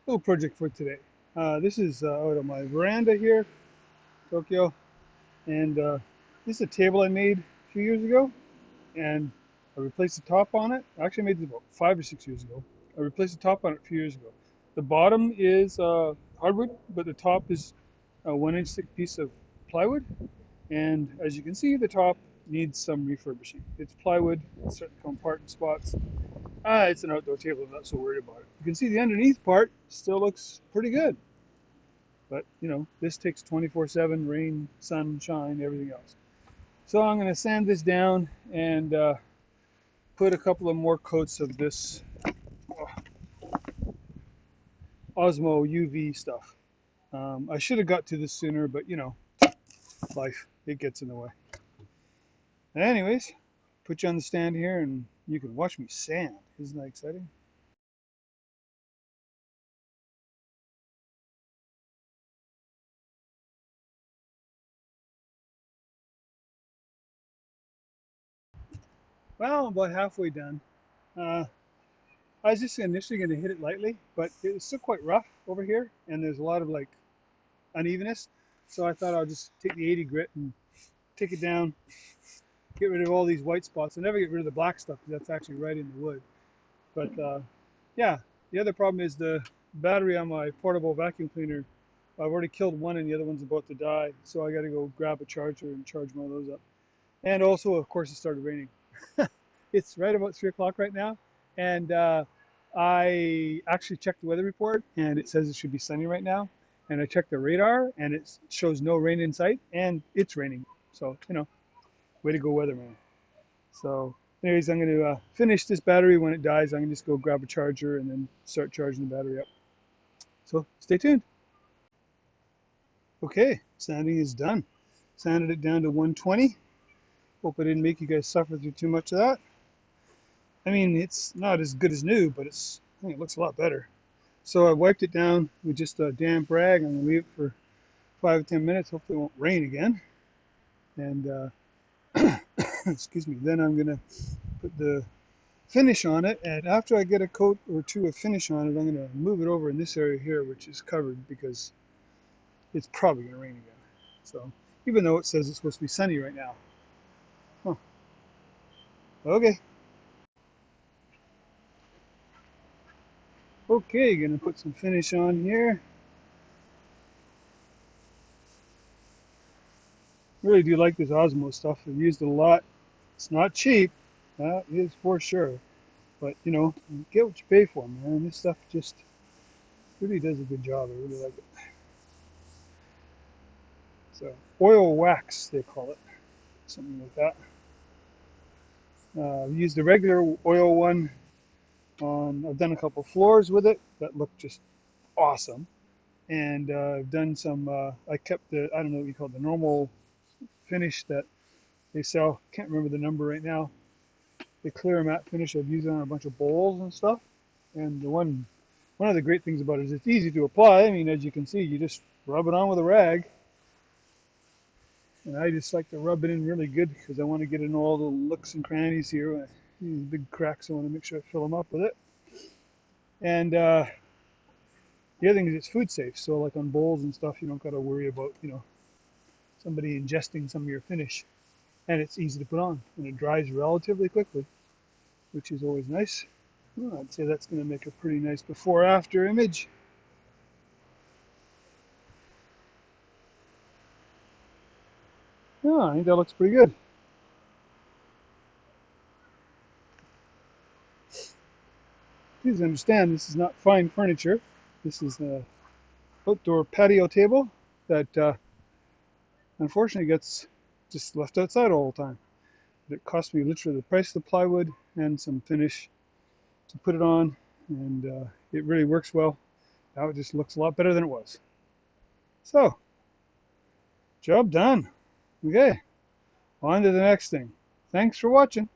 little project for today. This is out on my veranda here, Tokyo, and this is a table I made a few years ago, and I replaced the top on it. I actually made it about 5 or 6 years ago. I replaced the top on it a few years ago. The bottom is hardwood, but the top is a 1 inch thick piece of plywood. And as you can see, the top needs some refurbishing. It's plywood, it's starting to come apart in spots. It's an outdoor table, I'm not so worried about it. You can see the underneath part still looks pretty good. But, this takes 24/7, rain, sun, shine, everything else. So I'm going to sand this down and put a couple of more coats of this Osmo UV stuff. I should have got to this sooner, but, life, it gets in the way. Anyways, put you on the stand here and you can watch me sand. Isn't that exciting? Well, I'm about halfway done. Uh, I was just initially going to hit it lightly, but it's still quite rough over here, and there's a lot of like unevenness. So I thought I'll just take the 80 grit and take it down, get rid of all these white spots. I never get rid of the black stuff because that's actually right in the wood. But yeah, the other problem is the battery on my portable vacuum cleaner. I've already killed one, and the other one's about to die. So I got to go grab a charger and charge one of those up. And also, of course, it started raining. It's right about 3 o'clock right now, and I actually checked the weather report, and it says it should be sunny right now. And I checked the radar, and it shows no rain in sight, and it's raining. So, way to go, weatherman. So, anyways, I'm going to finish this battery. When it dies, I'm going to just go grab a charger and then start charging the battery up. So, stay tuned. Okay, sanding is done. Sanded it down to 120. Hope I didn't make you guys suffer through too much of that. I mean, it's not as good as new, but I think it looks a lot better. So I wiped it down with just a damp rag. I'm going to leave it for 5 or 10 minutes. Hopefully it won't rain again. And excuse me. Then I'm going to put the finish on it. And after I get a coat or two of finish on it, I'm going to move it over in this area here, which is covered because it's probably going to rain again. So even though it says it's supposed to be sunny right now. Huh. Okay. Okay, going to put some finish on here. Really do like this Osmo stuff. I've used it a lot. It's not cheap, that is for sure. But you get what you pay for, man. This stuff just really does a good job. I really like it. So oil wax, they call it, something like that. I've used the regular oil one on. I've done a couple floors with it that look just awesome, and I've done some. I kept the I don't know what you call it, the normal finish that they sell. Can't remember the number right now. The clear matte finish. I've used it on a bunch of bowls and stuff. And one of the great things about it is it's easy to apply. I mean, as you can see, you just rub it on with a rag. And I just like to rub it in really good because I want to get in all the nooks and crannies here. These big cracks, I want to make sure I fill them up with it. And the other thing is it's food safe. So like on bowls and stuff, you don't got to worry about, somebody ingesting some of your finish. And it's easy to put on. And it dries relatively quickly, which is always nice. Well, I'd say that's going to make a pretty nice before-after image. Yeah, I think that looks pretty good. Please understand, this is not fine furniture. This is an outdoor patio table that unfortunately gets just left outside all the time. It cost me literally the price of the plywood and some finish to put it on, and it really works well. Now it just looks a lot better than it was. So, job done. Okay, on to the next thing. Thanks for watching.